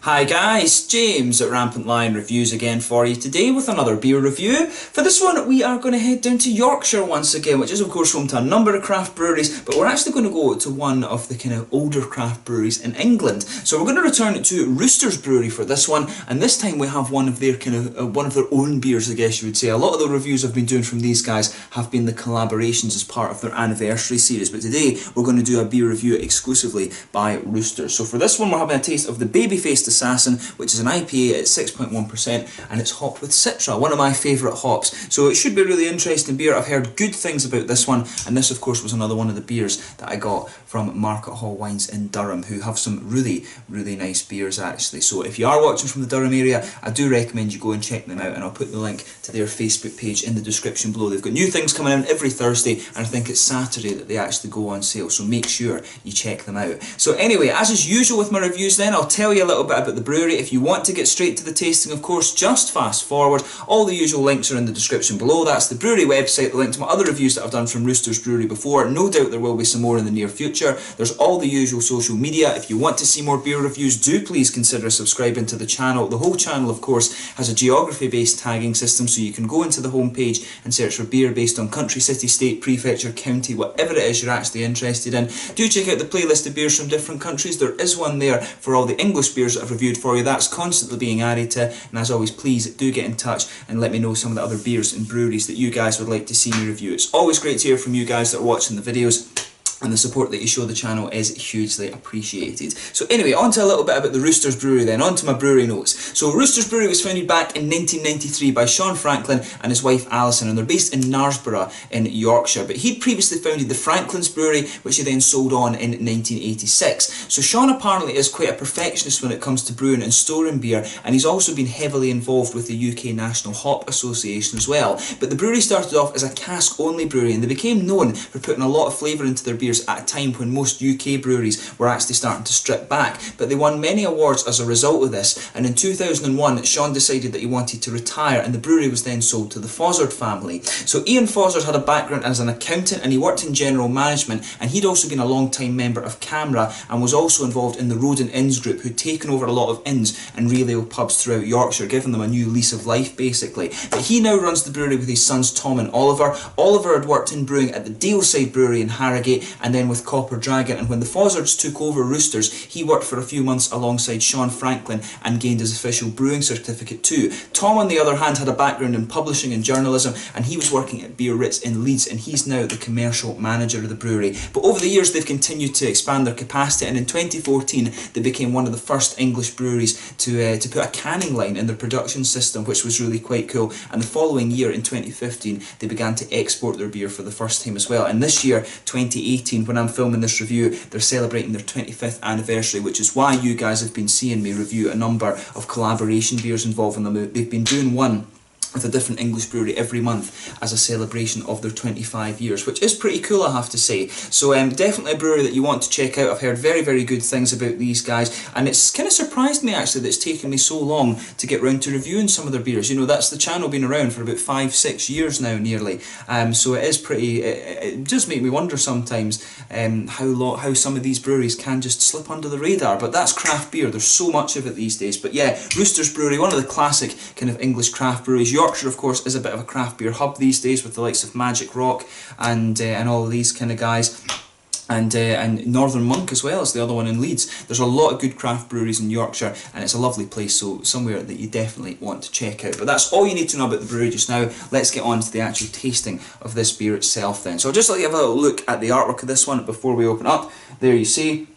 Hi guys, James at Rampant Lion Reviews again for you today with another beer review. For this one we are going to head down to Yorkshire once again, which is of course home to a number of craft breweries, but we're actually going to go to one of the kind of older craft breweries in England. So we're going to return to Roosters Brewery for this one, and this time we have one of their one of their own beers, I guess you would say. A lot of the reviews I've been doing from these guys have been the collaborations as part of their anniversary series, but today we're going to do a beer review exclusively by Roosters. So for this one we're having a taste of the Baby-Faced Assassin, which is an IPA at 6.1%, and it's hopped with Citra, one of my favourite hops. So it should be a really interesting beer. I've heard good things about this one, and this of course was another one of the beers that I got from Market Hall Wines in Durham, who have some really nice beers actually. So if you are watching from the Durham area, I do recommend you go and check them out, and I'll put the link to their Facebook page in the description below. They've got new things coming in every Thursday, and I think it's Saturday that they actually go on sale, so make sure you check them out. So anyway, as is usual with my reviews then, I'll tell you a little bit about the brewery. If you want to get straight to the tasting, of course, just fast forward. All the usual links are in the description below. That's the brewery website, the link to my other reviews that I've done from Roosters Brewery before. No doubt there will be some more in the near future. There's all the usual social media. If you want to see more beer reviews, do please consider subscribing to the channel. The whole channel, of course, has a geography-based tagging system, so you can go into the homepage and search for beer based on country, city, state, prefecture, county, whatever it is you're actually interested in. Do check out the playlist of beers from different countries. There is one there for all the English beers that I've reviewed for you. That's constantly being added to, and as always, please do get in touch and let me know some of the other beers and breweries that you guys would like to see me review. It's always great to hear from you guys that are watching the videos, and the support that you show the channel is hugely appreciated. So anyway, on to a little bit about the Roosters Brewery then, on to my brewery notes. So Roosters Brewery was founded back in 1993 by Sean Franklin and his wife Alison, and they're based in Knaresborough in Yorkshire. But he'd previously founded the Franklin's Brewery, which he then sold on in 1986. So Sean apparently is quite a perfectionist when it comes to brewing and storing beer, and he's also been heavily involved with the UK National Hop Association as well. But the brewery started off as a cask-only brewery, and they became known for putting a lot of flavour into their beers at a time when most UK breweries were actually starting to strip back. But they won many awards as a result of this, and in 2001 Sean decided that he wanted to retire, and the brewery was then sold to the Fozzard family. So Ian Fozzard had a background as an accountant, and he worked in general management, and he'd also been a long-time member of CAMRA and was also involved in the Road and Inns group, who'd taken over a lot of inns and real ale pubs throughout Yorkshire, giving them a new lease of life basically. But he now runs the brewery with his sons Tom and Oliver. Oliver had worked in brewing at the Daleside Brewery in Harrogate, and then with Copper Dragon, and when the Fozzards took over Roosters, he worked for a few months alongside Sean Franklin and gained his official brewing certificate too. Tom, on the other hand, had a background in publishing and journalism, and he was working at Beer Ritz in Leeds, and he's now the commercial manager of the brewery. But over the years they've continued to expand their capacity, and in 2014 they became one of the first English breweries to put a canning line in their production system, which was really quite cool. And the following year, in 2015, they began to export their beer for the first time as well. And this year, 2018, when I'm filming this review, they're celebrating their 25th anniversary, which is why you guys have been seeing me review a number of collaboration beers involving them. They've been doing one with a different English brewery every month as a celebration of their 25 years, which is pretty cool, I have to say. So definitely a brewery that you want to check out. I've heard very good things about these guys, and it's kind of surprised me actually that it's taken me so long to get round to reviewing some of their beers. You know, that's the channel been around for about 5-6 years now nearly, so it is pretty, it does make me wonder sometimes how some of these breweries can just slip under the radar, but that's craft beer. There's so much of it these days. But yeah, Roosters Brewery, one of the classic kind of English craft breweries. Yorkshire, of course, is a bit of a craft beer hub these days with the likes of Magic Rock and all of these kind of guys. And Northern Monk as well as the other one in Leeds. There's a lot of good craft breweries in Yorkshire, and it's a lovely place, so somewhere that you definitely want to check out. But that's all you need to know about the brewery just now. Let's get on to the actual tasting of this beer itself then. So I'll just let you have a little look at the artwork of this one before we open up. There you see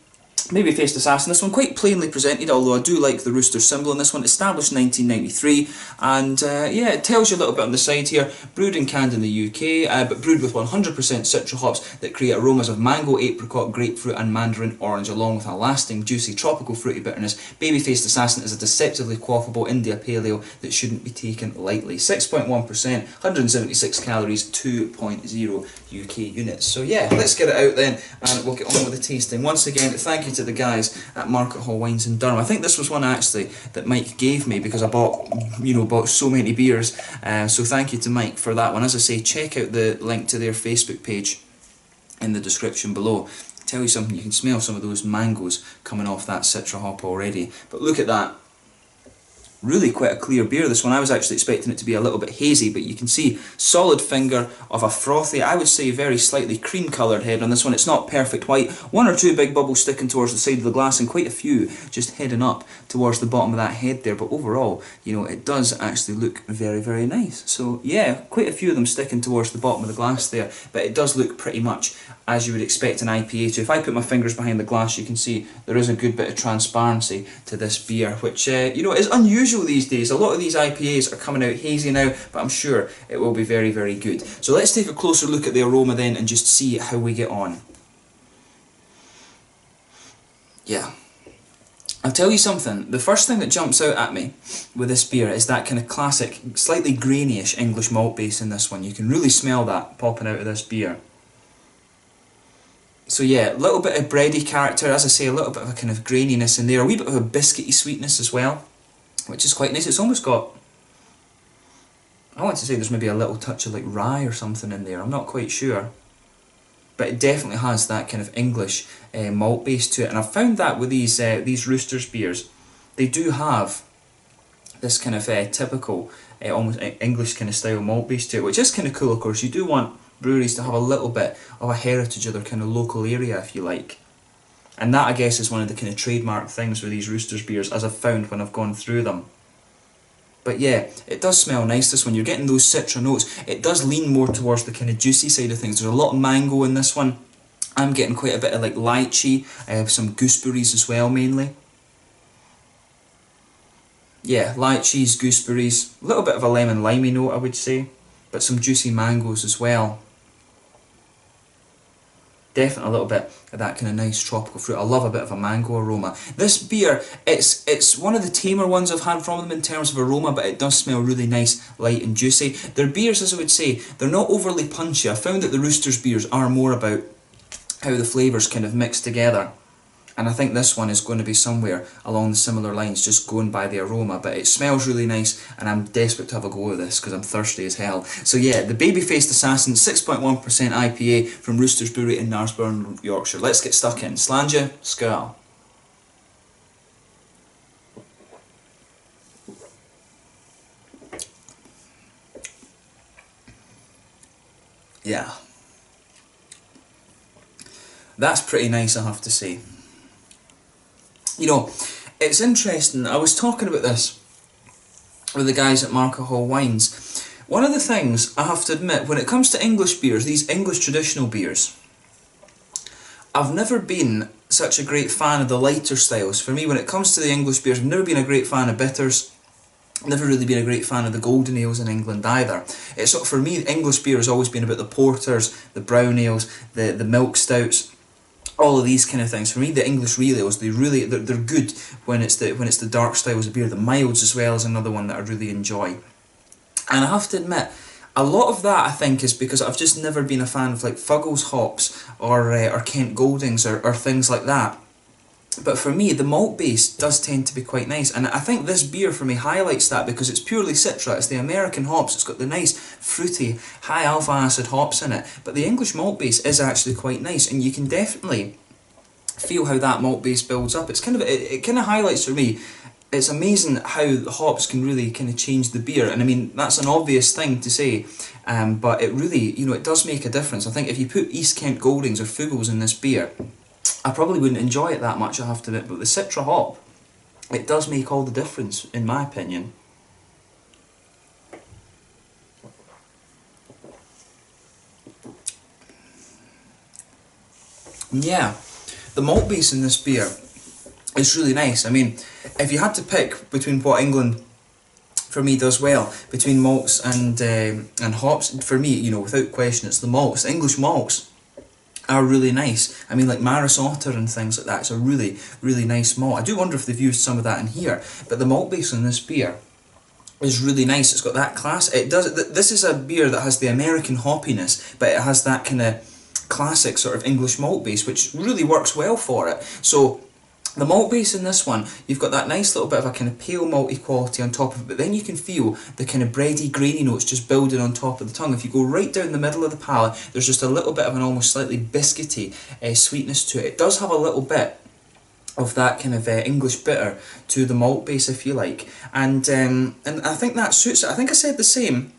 Baby-Faced Assassin. This one quite plainly presented, although I do like the rooster symbol in this one. Established 1993, and yeah, it tells you a little bit on the side here. Brewed and canned in the UK, but brewed with 100% Citra hops that create aromas of mango, apricot, grapefruit and mandarin orange, along with a lasting, juicy, tropical fruity bitterness. Baby-Faced Assassin is a deceptively quaffable India Pale Ale that shouldn't be taken lightly. 6.1%, 176 calories, 2.0 UK units. So yeah, let's get it out then, and we'll get on with the tasting. Once again, thank you to the guys at Market Hall Wines in Durham. I think this was one actually that Mike gave me because I bought so many beers. So thank you to Mike for that one. As I say, check out the link to their Facebook page in the description below. Tell you something, you can smell some of those mangoes coming off that Citra hop already. But look at that. Really quite a clear beer, this one. I was actually expecting it to be a little bit hazy, but you can see solid finger of a frothy, I would say very slightly cream coloured head on this one. It's not perfect white. One or two big bubbles sticking towards the side of the glass and quite a few just heading up towards the bottom of that head there. But overall, you know, it does actually look very, very nice. So yeah, quite a few of them sticking towards the bottom of the glass there, but it does look pretty much as you would expect an IPA to. If I put my fingers behind the glass, you can see there is a good bit of transparency to this beer, which, you know, is unusual these days. A lot of these IPAs are coming out hazy now, but I'm sure it will be very, very good. So let's take a closer look at the aroma then and just see how we get on. Yeah. I'll tell you something, the first thing that jumps out at me with this beer is that kind of classic, slightly grainy-ish English malt base in this one. You can really smell that popping out of this beer. So yeah, a little bit of bready character, as I say, a little bit of a kind of graininess in there, a wee bit of a biscuity sweetness as well, which is quite nice. It's almost got, I want to say there's maybe a little touch of like rye or something in there, I'm not quite sure. But it definitely has that kind of English malt base to it, and I've found that with these Roosters beers, they do have this kind of typical, almost English kind of style malt base to it, which is kind of cool. Of course, you do want breweries to have a little bit of a heritage of their kind of local area, if you like. And that, I guess, is one of the kind of trademark things with these Roosters beers, as I've found when I've gone through them. But yeah, it does smell nice, this one. You're getting those citra notes. It does lean more towards the kind of juicy side of things. There's a lot of mango in this one. I'm getting quite a bit of like lychee, some gooseberries as well, mainly. Yeah, lychees, gooseberries, a little bit of a lemon limey note, I would say, but some juicy mangoes as well. Definitely a little bit of that kind of nice tropical fruit. I love a bit of a mango aroma. This beer, it's one of the tamer ones I've had from them in terms of aroma, but it does smell really nice, light and juicy. Their beers, as I would say, they're not overly punchy. I found that the Roosters beers are more about how the flavours kind of mix together. And I think this one is going to be somewhere along the similar lines, just going by the aroma. But it smells really nice, and I'm desperate to have a go of this because I'm thirsty as hell. So yeah, the Baby-Faced Assassin, 6.1% IPA from Roosters Brewery in Knaresborough, Yorkshire. Let's get stuck in. Slàinte, skål. Yeah. That's pretty nice, I have to say. You know, it's interesting, I was talking about this with the guys at Market Hall Wines. One of the things, I have to admit, when it comes to English beers, these English traditional beers, I've never been such a great fan of the lighter styles. For me, when it comes to the English beers, I've never been a great fan of bitters, never really been a great fan of the golden ales in England either. It's sort of, for me, English beer has always been about the porters, the brown ales, the milk stouts, all of these kind of things. For me, the English real ales, they're good when it's the dark styles of beer. The milds as well is another one that I really enjoy. And I have to admit, a lot of that I think is because I've just never been a fan of like Fuggles hops or Kent Goldings or things like that. But for me, the malt base does tend to be quite nice, and I think this beer for me highlights that because it's purely Citra. It's the American hops, it's got the nice fruity high alpha acid hops in it, but the English malt base is actually quite nice, and you can definitely feel how that malt base builds up. It's kind of, it kind of highlights for me, it's amazing how the hops can really kind of change the beer. And I mean, that's an obvious thing to say, but it really, you know, it does make a difference. I think if you put East Kent Goldings or Fuggles in this beer, I probably wouldn't enjoy it that much, I have to admit, but the Citra hop, it does make all the difference, in my opinion. Yeah, the malt base in this beer is really nice. I mean, if you had to pick between what England, for me, does well, between malts and hops, for me, you know, without question, it's the malts. English malts are really nice. I mean, like Maris Otter and things like that, it's a really, really nice malt. I do wonder if they've used some of that in here, but the malt base on this beer is really nice. It's got that class. It does. This is a beer that has the American hoppiness, but it has that kind of classic sort of English malt base, which really works well for it. So The malt base in this one, you've got that nice little bit of a kind of pale malty quality on top of it, but then you can feel the kind of bready, grainy notes just building on top of the tongue. If you go right down the middle of the palate, there's just a little bit of an almost slightly biscuity sweetness to it. It does have a little bit of that kind of English bitter to the malt base, if you like, and I think that suits it. I think I said the same.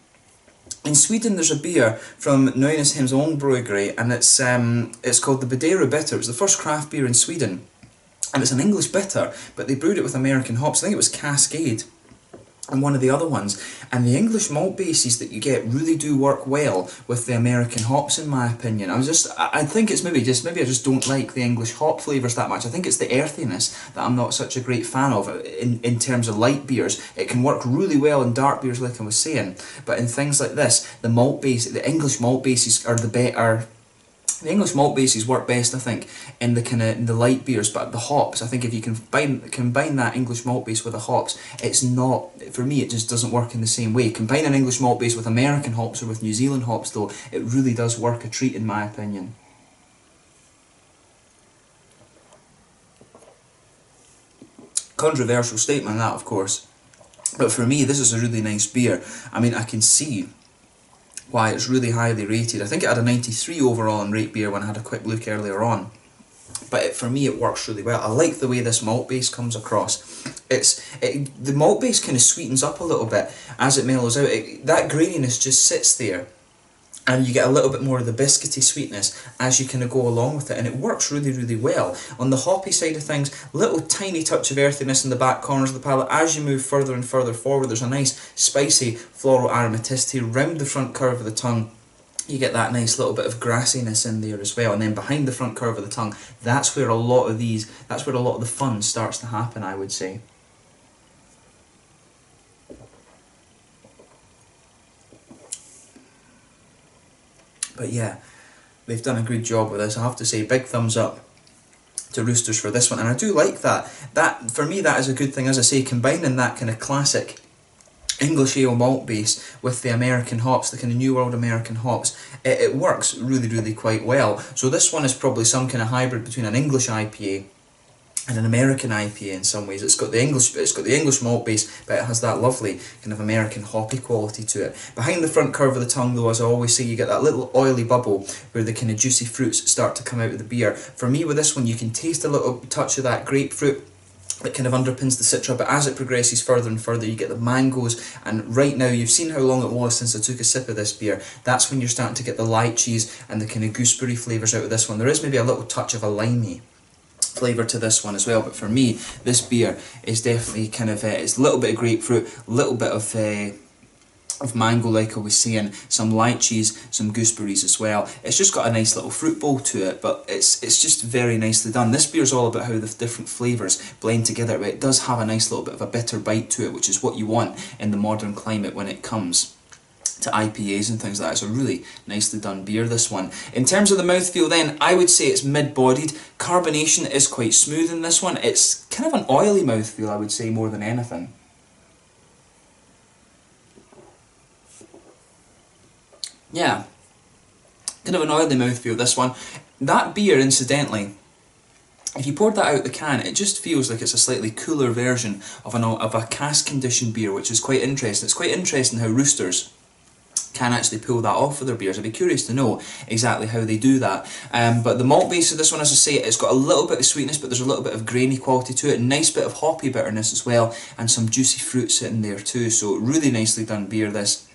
In Sweden, there's a beer from Nynäshem's own brewery, and it's called the Bedera Bitter. It was the first craft beer in Sweden. And it's an English bitter, but they brewed it with American hops. I think it was Cascade and one of the other ones. And the English malt bases that you get really do work well with the American hops, in my opinion. I think it's maybe I just don't like the English hop flavours that much. I think it's the earthiness that I'm not such a great fan of in terms of light beers. It can work really well in dark beers, like I was saying, but in things like this, the English malt bases are the better. The English malt bases work best, I think, in the light beers, but the hops, I think if you can combine that English malt base with the hops, it's not, for me, it just doesn't work in the same way. Combine an English malt base with American hops or with New Zealand hops, though, it really does work a treat, in my opinion. Controversial statement, that, of course, but for me, this is a really nice beer. I mean, I can see why it's really highly rated. I think it had a 93 overall in Rate Beer when I had a quick look earlier on. But for me, it works really well. I like the way this malt base comes across. The malt base kind of sweetens up a little bit as it mellows out. That graininess just sits there, and you get a little bit more of the biscuity sweetness as you kind of go along with it, and it works really, really well. On the hoppy side of things, little tiny touch of earthiness in the back corners of the palate. As you move further and further forward, there's a nice spicy floral aromaticity round the front curve of the tongue. You get that nice little bit of grassiness in there as well, and then behind the front curve of the tongue, that's where a lot of the fun starts to happen, I would say. But yeah, they've done a good job with this. I have to say, big thumbs up to Roosters for this one, and I do like that. That, for me, that is a good thing. As I say, combining that kind of classic English ale malt base with the American hops, the kind of New World American hops, it works really, really quite well. So this one is probably some kind of hybrid between an English IPA and an American IPA in some ways. It's got the English malt base, but it has that lovely kind of American hoppy quality to it. Behind the front curve of the tongue, though, as I always say, you get that little oily bubble where the kind of juicy fruits start to come out of the beer. For me, with this one, you can taste a little touch of that grapefruit that kind of underpins the citra, but as it progresses further and further, you get the mangoes, and right now, you've seen how long it was since I took a sip of this beer. That's when you're starting to get the lychees and the kind of gooseberry flavours out of this one. There is maybe a little touch of a limey flavour to this one as well, but for me, this beer is definitely kind of, it's a little bit of grapefruit, a little bit of mango, like I was saying, some lychees, some gooseberries as well. It's just got a nice little fruit bowl to it, but it's just very nicely done. This beer is all about how the different flavours blend together, but it does have a nice little bit of a bitter bite to it, which is what you want in the modern climate when it comes to IPAs and things like that. It's a really nicely done beer, this one. In terms of the mouthfeel then, I would say it's mid-bodied. Carbonation is quite smooth in this one. It's kind of an oily mouthfeel, I would say, more than anything. Yeah, kind of an oily mouthfeel, this one. That beer, incidentally, if you poured that out the can, it just feels like it's a slightly cooler version of a cask-conditioned beer, which is quite interesting. It's quite interesting how Roosters can actually pull that off for their beers. I'd be curious to know exactly how they do that. But the malt base of this one, as I say, it's got a little bit of sweetness, but there's a little bit of grainy quality to it. Nice bit of hoppy bitterness as well, and some juicy fruit sitting there too. So really nicely done beer, this.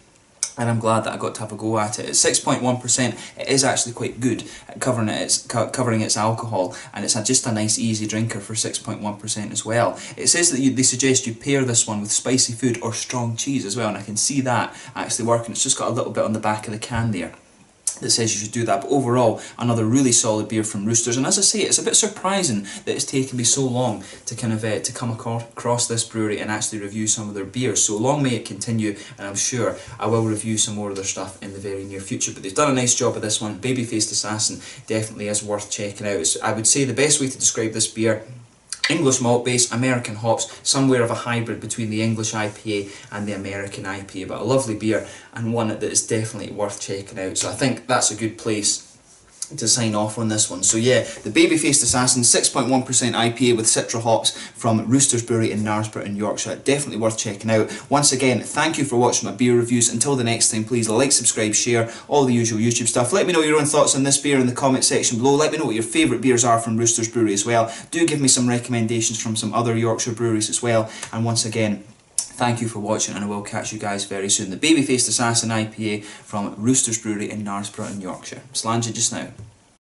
And I'm glad that I got to have a go at it. It's 6.1%. It is actually quite good at covering its alcohol, and it's just a nice easy drinker for 6.1% as well. It says that they suggest you pair this one with spicy food or strong cheese as well, and I can see that actually working. It's just got a little bit on the back of the can there that says you should do that. But overall, another really solid beer from Roosters, and as I say, it's a bit surprising that it's taken me so long to kind of to come across this brewery and actually review some of their beers. So long may it continue, and I'm sure I will review some more of their stuff in the very near future. But they've done a nice job of this one. Baby-faced Assassin definitely is worth checking out. I would say the best way to describe this beer: English malt base, American hops, somewhere of a hybrid between the English IPA and the American IPA, but a lovely beer and one that is definitely worth checking out. So I think that's a good place to sign off on this one. So yeah, the Baby-Faced Assassin, 6.1% IPA with Citra hops from Roosters Brewery in Knaresborough in Yorkshire. Definitely worth checking out. Once again, thank you for watching my beer reviews. Until the next time, please like, subscribe, share, all the usual YouTube stuff. Let me know your own thoughts on this beer in the comment section below. Let me know what your favourite beers are from Roosters Brewery as well. Do give me some recommendations from some other Yorkshire breweries as well. And once again, thank you for watching, and I will catch you guys very soon. The Baby-Faced Assassin IPA from Roosters Brewery in Knaresborough in Yorkshire. Slàinte just now.